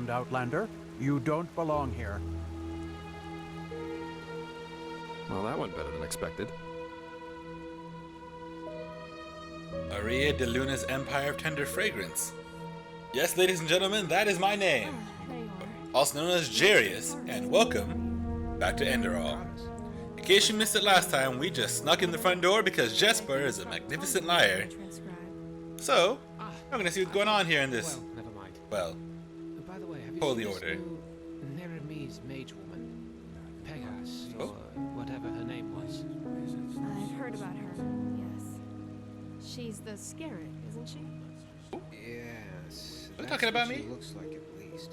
Outlander. You don't belong here. Well, that went better than expected. Aria de Luna's Empire of Tender Fragrance. Yes, ladies and gentlemen, that is my name. There you are. Also known as Djarius, and welcome back to Enderal. In case you missed it last time, we just snuck in the front door because Jesper is a magnificent liar. So, I'm gonna see what's going on here in this, Well, never mind. well, By the way, have you Holy seen this Order. new Neremese mage woman? Pegas, Oh. or whatever her name was. I've heard about her, yes. She's the Scarab, isn't she? Yes. Are you that's talking about what me? She looks like at least.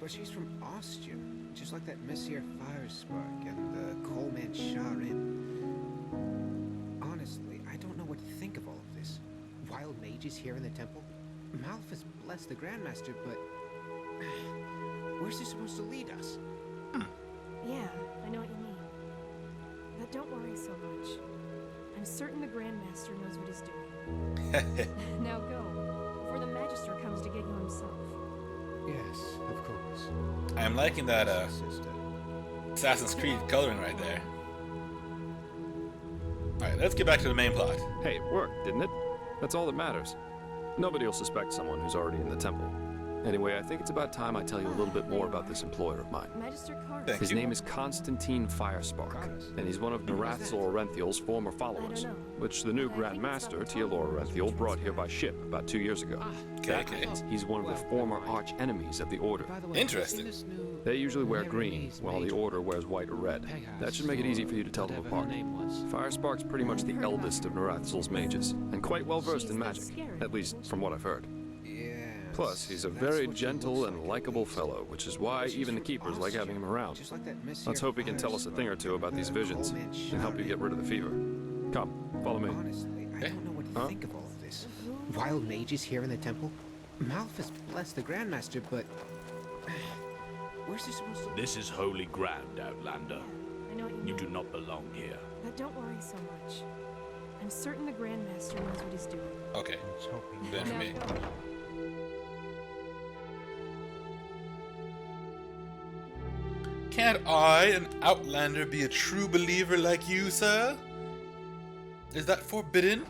But she's from Ostia, just like that Messier Firespark and the Coalman Sharin. Honestly, I don't know what to think of all of this. Wild mages here in the temple. Malphus bless the Grandmaster, but where's this supposed to lead us? Yeah, I know what you mean. But don't worry so much. I'm certain the Grandmaster knows what he's doing. Now go, before the Magister comes to get you himself. Yes, of course. I am liking that Sister. Assassin's Creed coloring right there. Alright, let's get back to the main plot. Hey, it worked, didn't it? That's all that matters. Nobody will suspect someone who's already in the temple. Anyway, I think it's about time I tell you a little bit more about this employer of mine. Magister Karras. Thank His you. name is Constantine Firespark, and he's one of Narathzor Orenthiel's former followers, know. which the new I think Grand it's Master, about Tealor time. Orenthiel, brought here by ship about 2 years ago. Okay, That okay. means he's one of the former arch enemies of the Order. By the way, Interesting. have you seen this new They usually wear green, Neremese while the mage Order wears white or red. Pegas, That should make it easy for you to tell them whatever her apart. name was. Firespark's pretty much the eldest of Narathzol's mages, and quite well versed She's in the magic, Scarab, at least isn't she? from what I've heard. Yes. Plus, he's a that's very what she gentle looks and like at likable least. fellow, which is why She's even the from keepers like having him around. Just like that Messier Let's hope he can tell us a thing or two about these visions and help you get rid of the fever. Come, follow me. Honestly, I don't know what to Huh? think of all of this. Wild mages here in the temple. Malphus bless the Grandmaster, but where's this supposed to? This is holy ground, Outlander. I know what you mean. You do not belong here. But don't worry so much. I'm certain the Grandmaster knows what he's doing. Okay, good for Now me. go. Can't I, an Outlander, be a true believer like you, sir? Is that forbidden?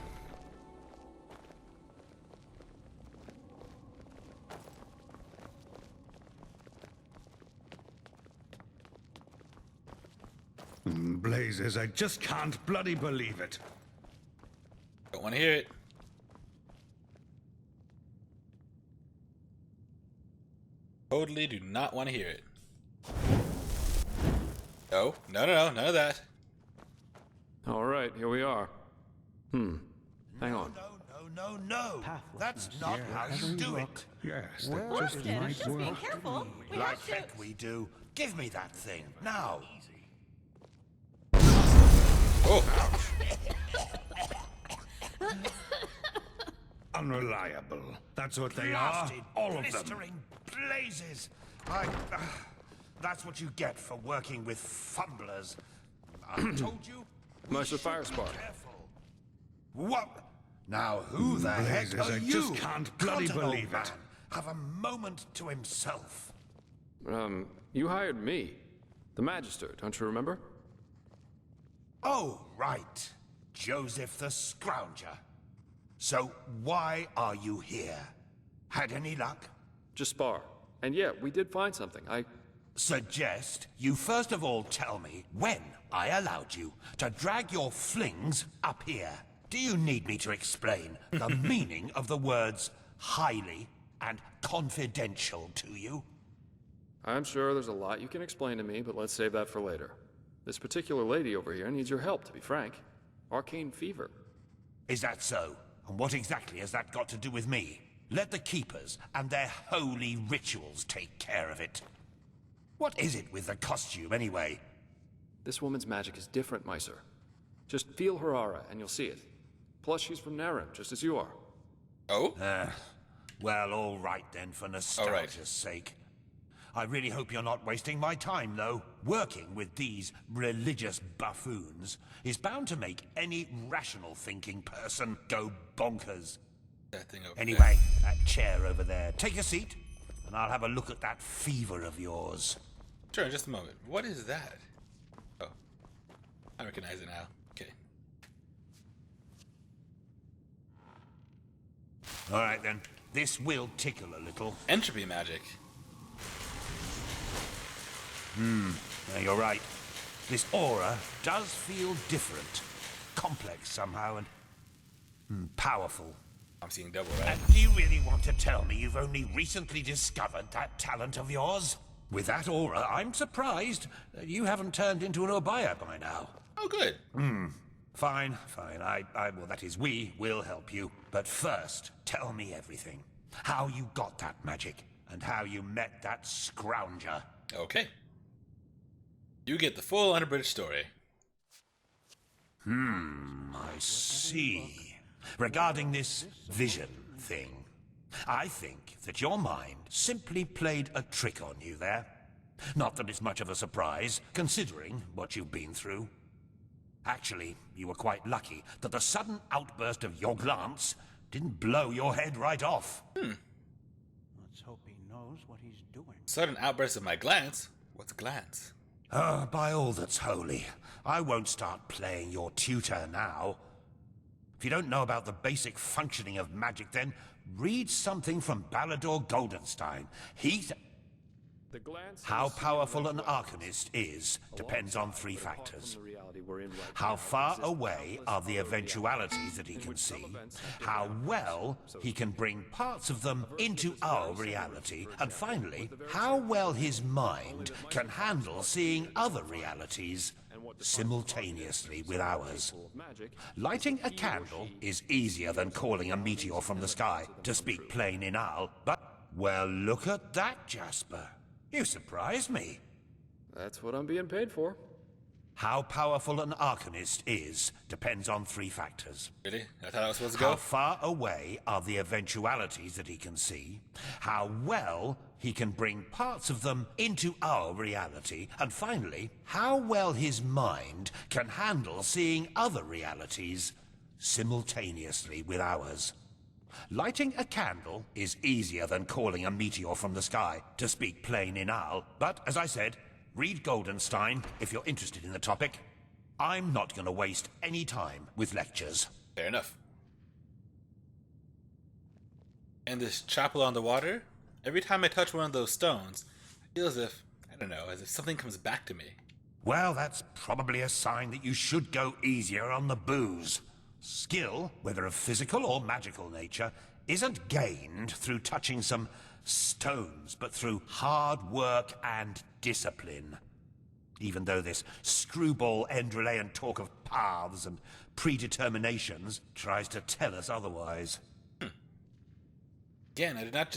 Blazes, I just can't bloody believe it. Don't want to hear it. Totally do not want to hear it. No, none of that. All right, here we are. Hang on. No. That's not how you do it. Yes, that just might work. Careful. We Like have to. heck we do. Give me that thing, now. Oh, Unreliable. That's what they are. Blasted, All of them. blistering blazes. That's what you get for working with fumblers. I told you. we Master should be Firespark. careful. What? Now who the heck Blazes, are I you? just can't bloody Can't an old believe it. man have a moment to himself. You hired me. The Magister, don't you remember? Oh, right. Joseph the Scrounger. So why are you here? Had any luck? Just spar. And yeah, we did find something. Suggest you first of all tell me when I allowed you to drag your flings up here. Do you need me to explain the meaning of the words highly and confidential to you? I'm sure there's a lot you can explain to me, but let's save that for later. This particular lady over here needs your help, to be frank. Arcane fever. Is that so? And what exactly has that got to do with me? Let the Keepers and their holy rituals take care of it. What is it with the costume, anyway? This woman's magic is different, Meiser. Just feel her aura, and you'll see it. Plus, she's from Narim, just as you are. oh, Well, all right then, for nostalgia's sake. I really hope you're not wasting my time, though. Working with these religious buffoons is bound to make any rational thinking person go bonkers. that thing over Anyway, that chair over there. Take a seat. and I'll have a look at that fever of yours. Sure, in just a moment. What is that? Oh, I recognize it now. Okay. All right then, this will tickle a little. Entropy magic. Yeah, you're right. This aura does feel different, complex somehow, and powerful. I'm seeing double, right? And do you really want to tell me you've only recently discovered that talent of yours? With that aura, I'm surprised that you haven't turned into an Obaya by now. Oh, good. Fine. Well, that is, we will help you. But first, tell me everything. How you got that magic, and how you met that scrounger. Okay. You get the full unabridged story. I see. Regarding this vision thing, I think that your mind simply played a trick on you there. Not that it's much of a surprise, considering what you've been through. Actually, you were quite lucky that the sudden outburst of your glance didn't blow your head right off. Let's hope he knows what he's doing. Sudden outburst of my glance? What's glance? By all that's holy, I won't start playing your tutor now. If you don't know about the basic functioning of magic, then read something from Balador Goldenstein. The glance How powerful an Arcanist is depends on three factors. How far away are the eventualities that he can see, how well he can bring parts of them into our reality, and finally, how well his mind can handle seeing other realities simultaneously with ours. Lighting a candle is easier than calling a meteor from the sky, to speak plain in Al, but, well, look at that, Jasper. You surprise me. That's what I'm being paid for. How powerful an Arcanist is depends on three factors. Really? That's how that was supposed to How go? far away are the eventualities that he can see, how well he can bring parts of them into our reality, and finally, how well his mind can handle seeing other realities simultaneously with ours. Lighting a candle is easier than calling a meteor from the sky, to speak plain in Al, but as I said, read Goldenstein if you're interested in the topic. I'm not going to waste any time with lectures. Fair enough. And this chapel on the water? Every time I touch one of those stones, I feel as if, I don't know, as if something comes back to me. Well, that's probably a sign that you should go easier on the booze. Skill, whether of physical or magical nature, isn't gained through touching some stones, but through hard work and discipline. Even though this screwball Enderalian talk of paths and predeterminations tries to tell us otherwise. Again, I did not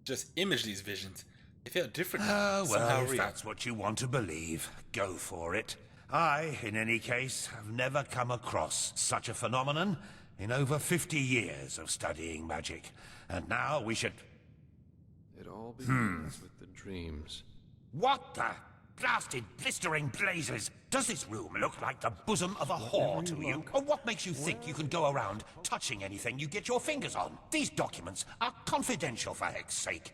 just image these visions. They felt different. Well, somehow if real. that's what you want to believe, go for it. I, in any case, have never come across such a phenomenon in over 50 years of studying magic. And now we should... It all begins with the dreams. What the blasted blistering blazes? Does this room look like the bosom of a whore to you? Or what makes you think you can go around touching anything you get your fingers on? These documents are confidential, for heck's sake.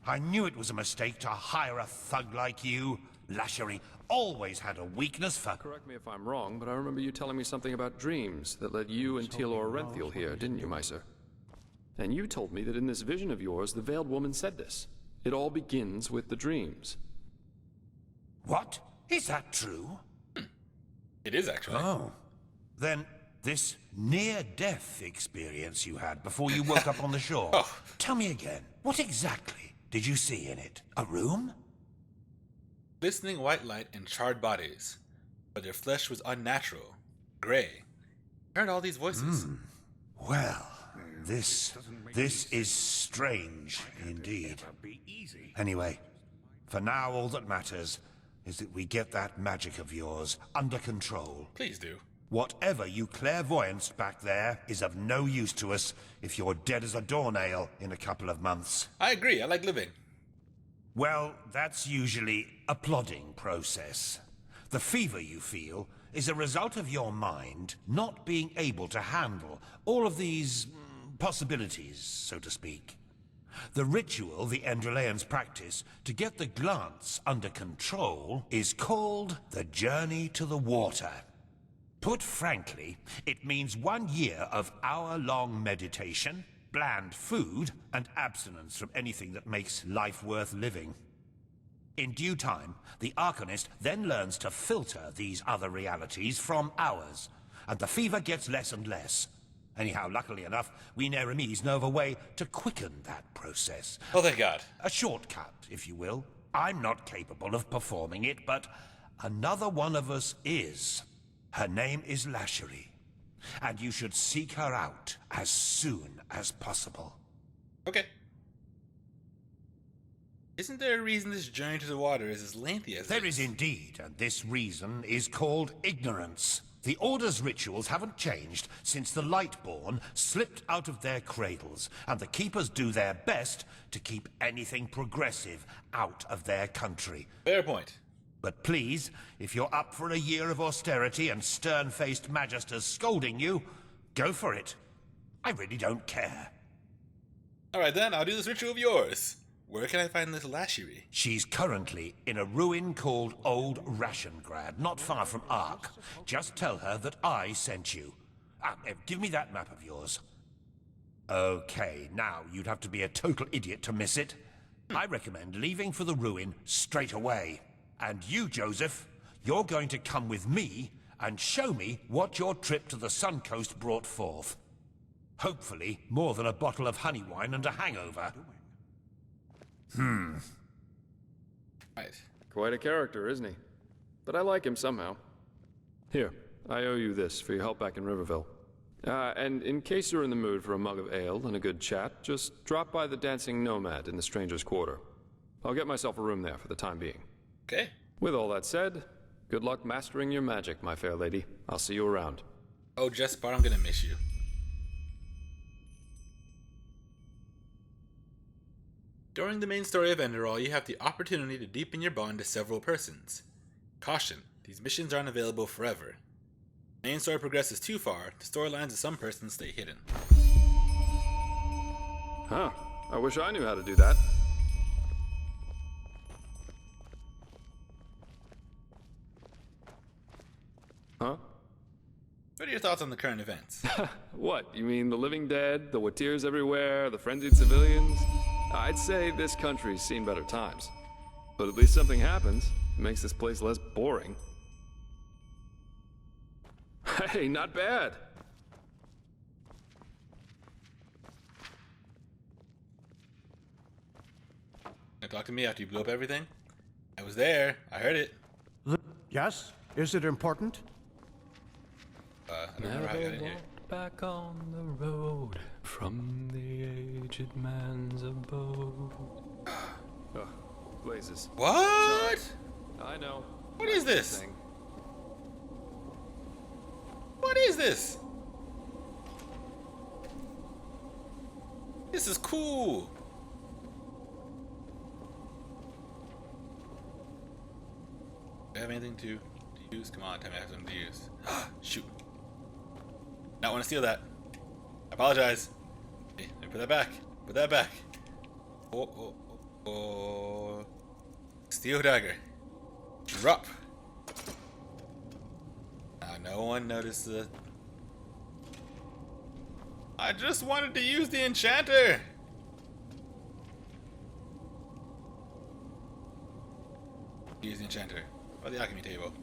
I knew it was a mistake to hire a thug like you. Lashery always had a weakness for... Correct me if I'm wrong, but I remember you telling me something about dreams that led you and Tealor Renthiel here, didn't you, Meiser? And you told me that in this vision of yours, the Veiled Woman said this. It all begins with the dreams. What? Is that true? It is, actually. Oh. Then this near-death experience you had before you woke up on the shore. Oh. Tell me again, what exactly did you see in it? A room? Glistening white light and charred bodies, but their flesh was unnatural, gray. I heard all these voices. Well, this is strange indeed. Anyway, for now all that matters is that we get that magic of yours under control. Please do. Whatever you clairvoyanced back there is of no use to us if you're dead as a doornail in a couple of months. I agree. I like living. Well, that's usually a plodding process. The fever you feel is a result of your mind not being able to handle all of these possibilities, so to speak. The ritual the Enderalians practice to get the glance under control is called the Journey to the Water. Put frankly, it means 1 year of hour-long meditation, bland food, and abstinence from anything that makes life worth living. In due time, the Arcanist then learns to filter these other realities from ours, and the fever gets less and less. Anyhow, luckily enough, we Neremes know of a way to quicken that process. Oh, thank God. A shortcut, if you will. I'm not capable of performing it, but another one of us is. Her name is Lashery, and you should seek her out as soon as possible. Okay. Isn't there a reason this journey to the water is as lengthy as There is indeed, and this reason is called ignorance. The Order's rituals haven't changed since the Lightborn slipped out of their cradles, and the Keepers do their best to keep anything progressive out of their country. Fair point. But please, if you're up for a year of austerity and stern-faced magisters scolding you, go for it. I really don't care. Alright then, I'll do this ritual of yours. Where can I find this Lashery? She's currently in a ruin called Old Rationgrad, not far from Ark. Just tell her that I sent you. Give me that map of yours. Okay, now you'd have to be a total idiot to miss it. I recommend leaving for the ruin straight away. And you, Joseph, you're going to come with me and show me what your trip to the Sun Coast brought forth. Hopefully, more than a bottle of honey wine and a hangover. Right. Quite a character, isn't he? But I like him somehow. Here, I owe you this for your help back in Riverville. And in case you're in the mood for a mug of ale and a good chat, just drop by the Dancing Nomad in the Stranger's Quarter. I'll get myself a room there for the time being. Okay. With all that said, good luck mastering your magic, my fair lady. I'll see you around. Oh, Jespar, I'm gonna miss you. During the main story of Enderal, you have the opportunity to deepen your bond to several persons. Caution, these missions aren't available forever. If the main story progresses too far, the storylines of some persons stay hidden. Huh. I wish I knew how to do that. Huh? What are your thoughts on the current events? What? You mean the living dead, the Watirs everywhere, the frenzied civilians? I'd say this country's seen better times. But at least something happens. It makes this place less boring. Hey, not bad. Now talk to me after you blew up everything? I was there. I heard it. Yes? Is it important? I don't remember how I got in here. Back on the road from the aged man's abode. Oh, blazes. What? I know. What is this? What is this? This is cool. Do I have anything to use? Come on, tell me I have something to use. Shoot. Not want to steal that. I apologize. Hey, let me put that back. Put that back. Oh. Steel dagger. Drop. Now no one noticed the... I just wanted to use the enchanter. Use the enchanter. Or the alchemy table.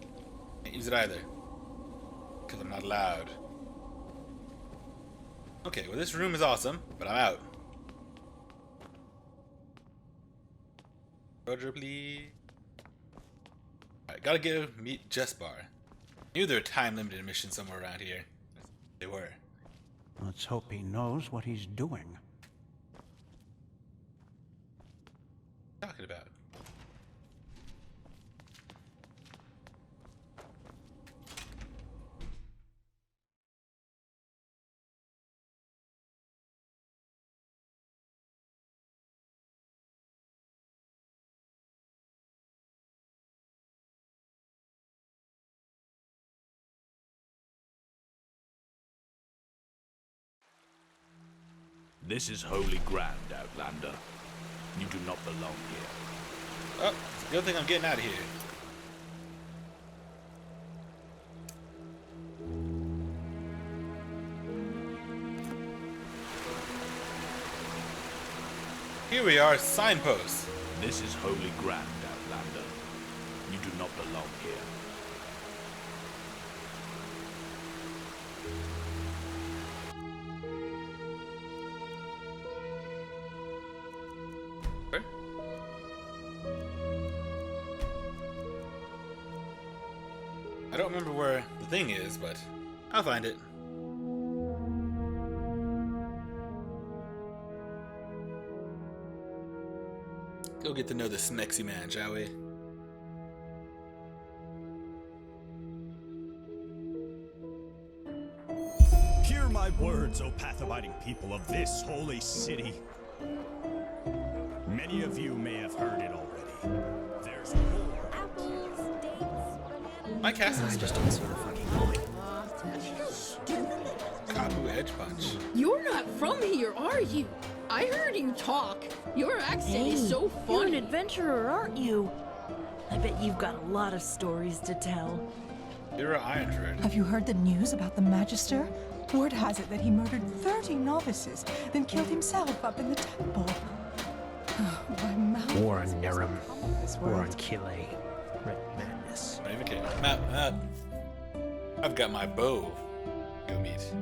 Can't use it either. Because I'm not allowed. Okay, well this room is awesome, but I'm out. Roger, please. Alright, gotta go meet Jespar. Knew there were time-limited missions somewhere around here. They were. Let's hope he knows what he's doing. What are you talking about? This is holy ground, Outlander. You do not belong here. Oh, it's a good thing I'm getting out of here. Here we are, signposts. This is holy ground, Outlander. You do not belong here. I don't remember where the thing is, but I'll find it. Go get to know this Smexy man, shall we? Hear my words, O path-abiding people of this holy city. Many of you may have heard it already. There's war. Apples, dates, bananas. My castle I just spell. don't see the fucking point. Kabu Edge Punch. You're not from here, are you? I heard you talk. Your accent is so You're an funny. adventurer, aren't you? I bet you've got a lot of stories to tell. You're an Ironford. Have you heard the news about the Magister? Word has it that he murdered 30 novices, then killed himself up in the temple. By mouth. War on Nerum. War on Kile. Red madness. Don't even care. Map. I've got my bow. Go meet.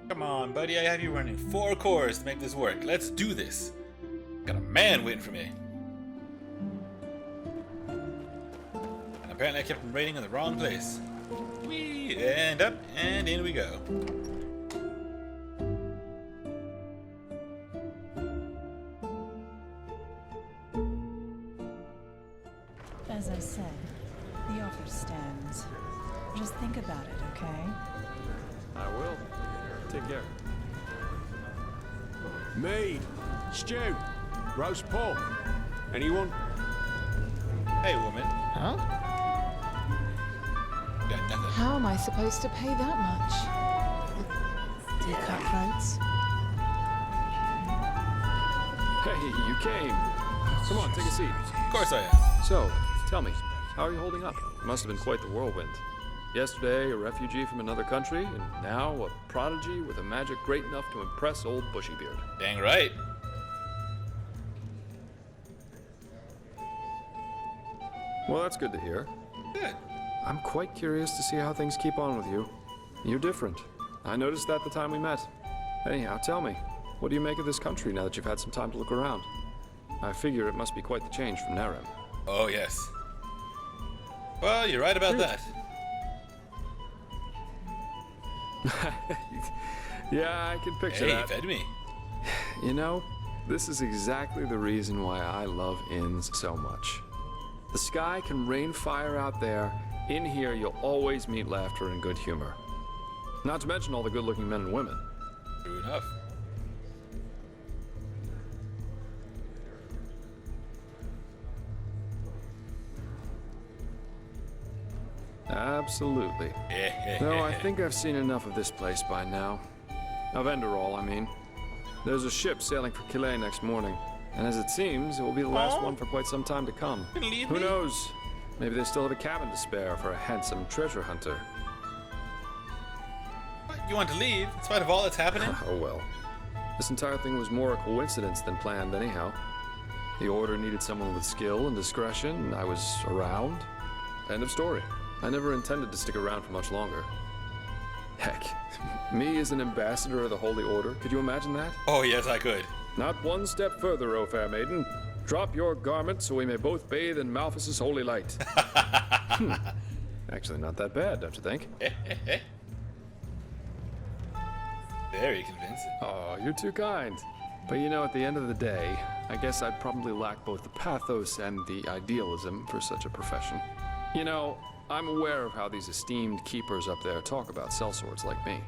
Come on, buddy. I have you running 4 cores to make this work. Let's do this. Got a man waiting for me. And apparently I kept him raiding in the wrong place. Whee! And up, and in we go. As I said, the offer stands. Just think about it, okay? I will. Take care. Mead, stew, roast pork. Anyone? Hey, woman. Huh? Got nothing. How am I supposed to pay that much? You cutthroats? Hey, you came. Come on, take a seat. Of course I am. So, tell me, how are you holding up? It must have been quite the whirlwind. Yesterday, a refugee from another country, and now a prodigy with a magic great enough to impress old Bushybeard. Dang right. Well, that's good to hear. Good. I'm quite curious to see how things keep on with you. You're different. I noticed that the time we met. Anyhow, tell me, what do you make of this country now that you've had some time to look around? I figure it must be quite the change from Nerem. Oh, yes. Well, you're right about that. Yeah, I can picture Hey, that. fed me. You know, this is exactly the reason why I love inns so much. The sky can rain fire out there. In here, you'll always meet laughter and good humor. Not to mention all the good-looking men and women. True enough. Absolutely. No, I think I've seen enough of this place by now. Of Enderal, I mean. There's a ship sailing for Kile next morning, and as it seems, it will be the last one for quite some time to come. Who knows? Maybe they still have a cabin to spare for a handsome treasure hunter. What? You want to leave in spite of all that's happening? Oh well. This entire thing was more a coincidence than planned anyhow. The Order needed someone with skill and discretion, and I was around. End of story. I never intended to stick around for much longer. Heck, me as an ambassador of the Holy Order, could you imagine that? Oh, yes, I could. Not one step further, O fair maiden. Drop your garment so we may both bathe in Malphas's holy light. Actually, not that bad, don't you think? Very convincing. Oh, you're too kind. But you know, at the end of the day, I guess I'd probably lack both the pathos and the idealism for such a profession. You know, I'm aware of how these esteemed keepers up there talk about sellswords like me.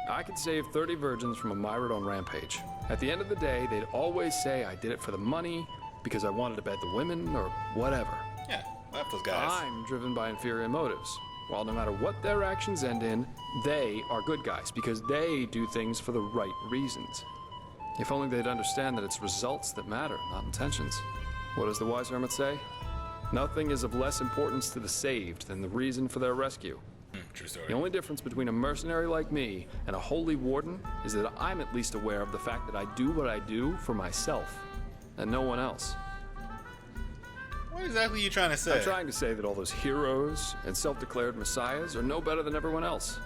I could save 30 virgins from a Myrodon rampage. At the end of the day, they'd always say I did it for the money, because I wanted to bed the women, or whatever. Yeah, well, those guys. I'm driven by inferior motives. While no matter what their actions end in, they are good guys because they do things for the right reasons. If only they'd understand that it's results that matter, not intentions. What does the wise hermit say? Nothing is of less importance to the saved than the reason for their rescue. True story. The only difference between a mercenary like me and a holy warden is that I'm at least aware of the fact that I do what I do for myself, and no one else. What exactly are you trying to say? I'm trying to say that all those heroes and self-declared messiahs are no better than everyone else.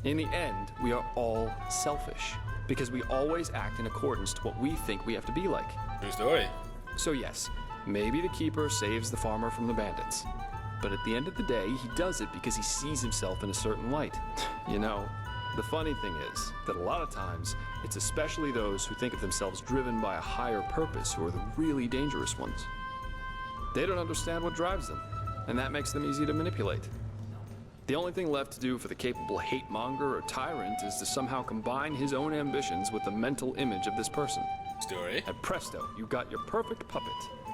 In the end, we are all selfish, because we always act in accordance to what we think we have to be like. True story. So yes, maybe the keeper saves the farmer from the bandits. But at the end of the day, he does it because he sees himself in a certain light. You know, the funny thing is that a lot of times, it's especially those who think of themselves driven by a higher purpose who are the really dangerous ones. They don't understand what drives them, and that makes them easy to manipulate. The only thing left to do for the capable hate-monger or tyrant is to somehow combine his own ambitions with the mental image of this person. Story. And presto, you got your perfect puppet,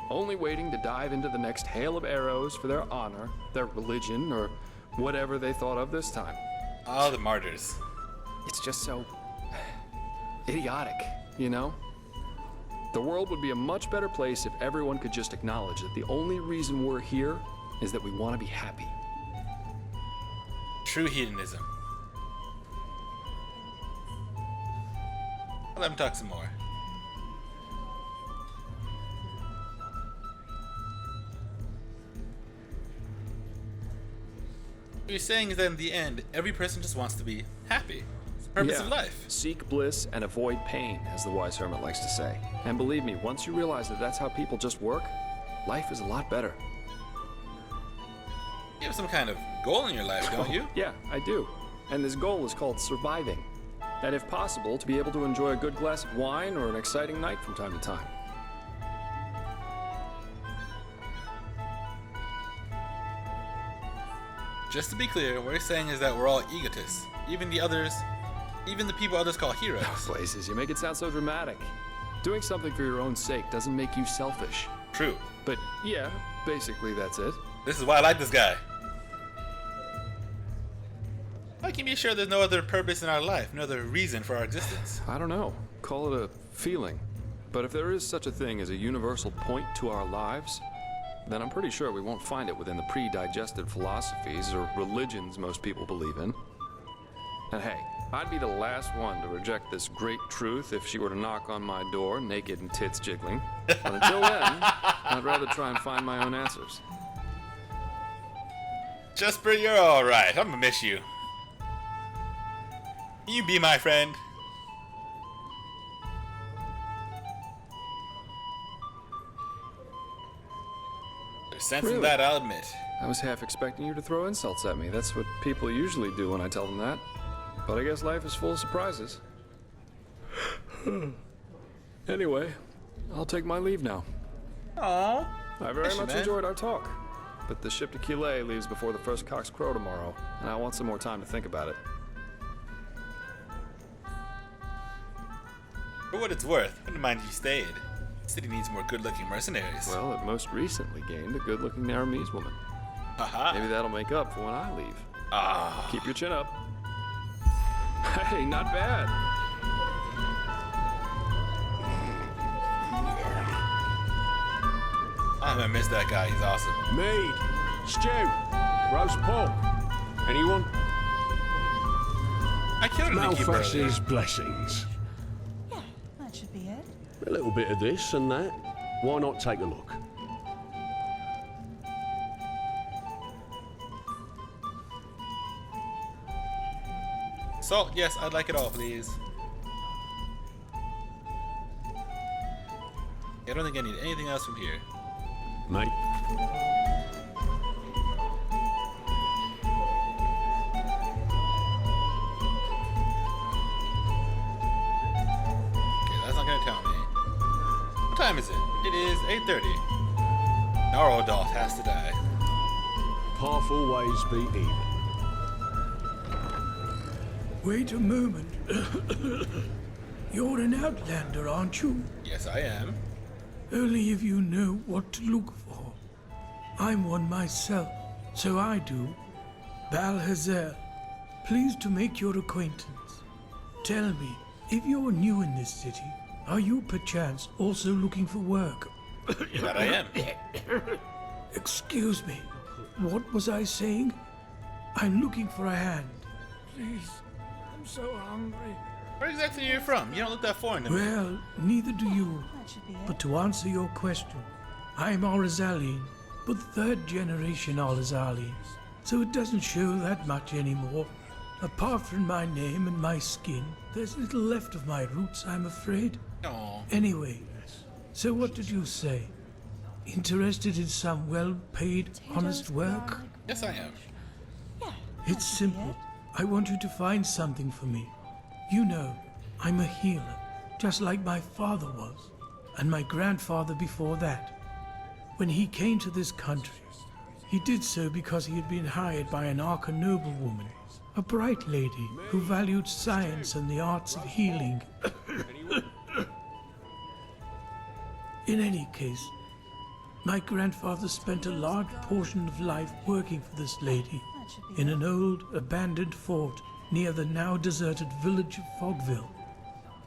only waiting to dive into the next hail of arrows for their honor, their religion, or whatever they thought of this time. Oh, the martyrs. It's just so idiotic, you know? The world would be a much better place if everyone could just acknowledge that the only reason we're here is that we want to be happy. True hedonism. Let him talk some more. What you're saying is that in the end, every person just wants to be happy. It's the purpose of life. Seek bliss and avoid pain, as the wise hermit likes to say. And believe me, once you realize that that's how people just work, life is a lot better. You have some kind of goal in your life, don't you? Yeah, I do. And this goal is called surviving. And if possible, to be able to enjoy a good glass of wine or an exciting night from time to time. Just to be clear, what you're saying is that we're all egotists. Even the people others call heroes. Places, you make it sound so dramatic. Doing something for your own sake doesn't make you selfish. True. But yeah, basically that's it. This is why I like this guy. How can you be sure there's no other purpose in our life, no other reason for our existence? I don't know. Call it a feeling. But if there is such a thing as a universal point to our lives, then I'm pretty sure we won't find it within the pre-digested philosophies or religions most people believe in. And hey, I'd be the last one to reject this great truth if she were to knock on my door, naked and tits jiggling. But until then, I'd rather try and find my own answers. Jesper, you're alright. I'm gonna miss you. Can you be my friend? There's sense in that, I'll admit. I was half expecting you to throw insults at me. That's what people usually do when I tell them that. But I guess life is full of surprises. Anyway, I'll take my leave now. Aww. I very much enjoyed our talk. But the ship to Killet leaves before the first cocks crow tomorrow, and I want some more time to think about it. For what it's worth, I wouldn't mind if you stayed. The city needs more good-looking mercenaries. Well, it most recently gained a good-looking Naramese woman. Haha. Maybe that'll make up for when I leave. Ah. Keep your chin up. Hey, not bad. I'm gonna miss that guy. He's awesome. Mead, stew, roast pork. Anyone? I killed an innkeeper earlier. Malfash's blessings. Yeah, that should be it. A little bit of this and that. Why not take a look? Salt, yes, I'd like it all, please. I don't think I need anything else from here. Mate. Okay, that's not gonna tell me. What time is it? It is 8:30. Gnarldalt has to die. Path always be even. Wait a moment. You're an outlander, aren't you? Yes, I am. Only if you know what to look for. I'm one myself, so I do. Balhazel, pleased to make your acquaintance. Tell me, if you're new in this city, are you perchance also looking for work? That I am. Excuse me, what was I saying? I'm looking for a hand. Please, I'm so hungry. Where exactly are you from? You don't look that foreign to me. Well, neither do you. But to answer your question, I'm Arizalian, but third generation Arizalian, so it doesn't show that much anymore. Apart from my name and my skin, there's little left of my roots, I'm afraid. Aww. Anyway, so what did you say? Interested in some well-paid, honest work? Yes, I am. It's simple. I want you to find something for me. You know, I'm a healer, just like my father was, and my grandfather before that. When he came to this country, he did so because he had been hired by an Arca noblewoman, a bright lady who valued science and the arts of healing. In any case, my grandfather spent a large portion of life working for this lady in an old, abandoned fort near the now deserted village of Fogville.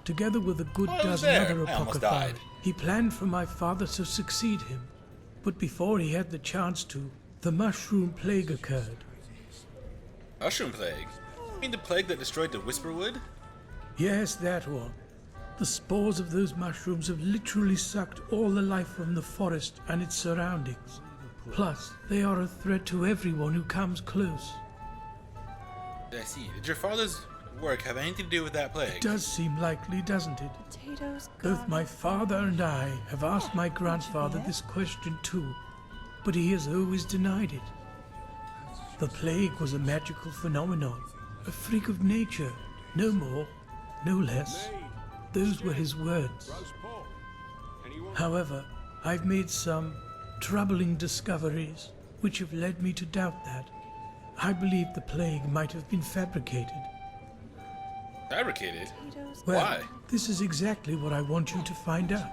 Together with a good dozen other apothecary, he planned for my father to succeed him. But before he had the chance to, the mushroom plague occurred. Mushroom plague? You mean the plague that destroyed the Whisperwood? Yes, that one. The spores of those mushrooms have literally sucked all the life from the forest and its surroundings. Plus, they are a threat to everyone who comes close. I see. Did your father's work have anything to do with that plague? It does seem likely, doesn't it? Potatoes Both my father and I have asked my grandfather this question too, but he has always denied it. The plague was a magical phenomenon, a freak of nature, no more, no less. Those were his words. However, I've made some troubling discoveries which have led me to doubt that. I believe the plague might have been fabricated. Fabricated? Well, Why? this is exactly what I want you to find out.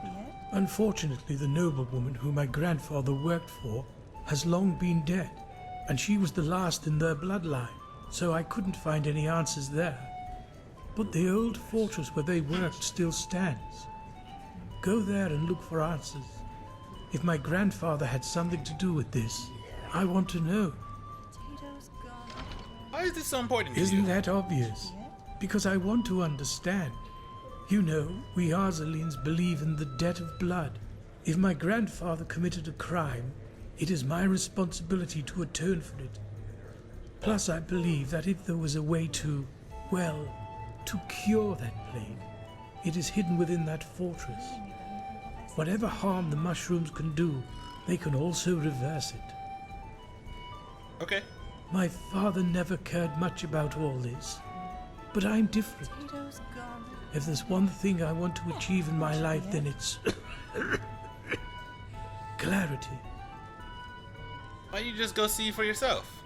Unfortunately, the noblewoman who my grandfather worked for has long been dead, and she was the last in their bloodline, so I couldn't find any answers there. But the old fortress where they worked still stands. Go there and look for answers. If my grandfather had something to do with this, I want to know. Why is this so important to you? Isn't that obvious? Because I want to understand. You know, we Arzalines believe in the debt of blood. If my grandfather committed a crime, it is my responsibility to atone for it. Plus, I believe that if there was a way to, well, to cure that plague, it is hidden within that fortress. Whatever harm the mushrooms can do, they can also reverse it. Okay. My father never cared much about all this, but I'm different. If there's one thing I want to achieve in my life, then it's clarity. Why don't you just go see for yourself?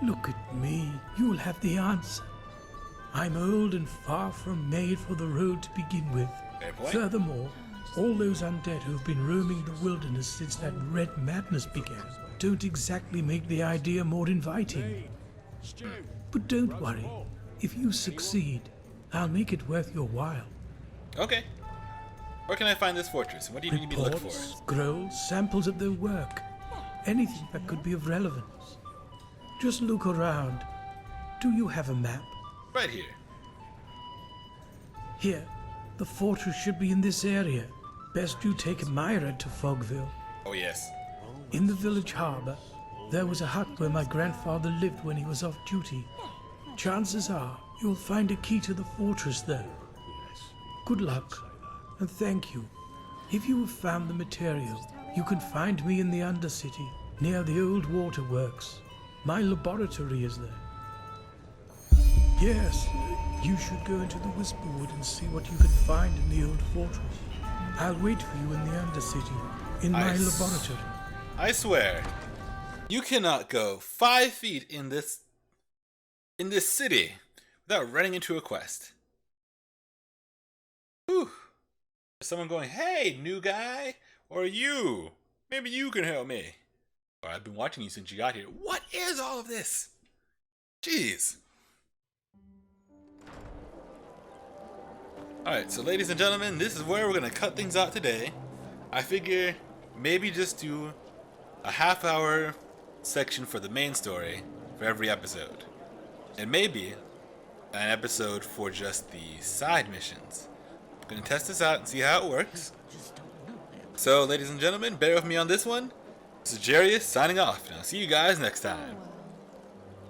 Look at me, you'll have the answer. I'm old and far from made for the road to begin with. Fair point. Furthermore, all those undead who've been roaming the wilderness since that red madness began don't exactly make the idea more inviting. But don't worry, if you succeed, I'll make it worth your while. Okay. Where can I find this fortress? What do you need me to look for? Scrolls, samples of their work, anything that could be of relevance. Just look around. Do you have a map? Right here. Here, the fortress should be in this area. Best you take a Myra to Fogville. Oh yes. In the village harbour, there was a hut where my grandfather lived when he was off duty. Chances are you'll find a key to the fortress there. Good luck, and thank you. If you have found the material, you can find me in the Undercity, near the old waterworks. My laboratory is there. Yes, you should go into the Whisperwood and see what you can find in the old fortress. I'll wait for you in the Undercity, in my laboratory. I swear, you cannot go 5 feet in this city without running into a quest. Whew. Someone going, hey, new guy, or you, maybe you can help me. Or I've been watching you since you got here. What is all of this? Jeez. Alright, so ladies and gentlemen, this is where we're going to cut things out today. I figure maybe just do a half-hour section for the main story for every episode. And maybe an episode for just the side missions. I'm going to test this out and see how it works. So, ladies and gentlemen, bear with me on this one. This is Djarius signing off, and I'll see you guys next time.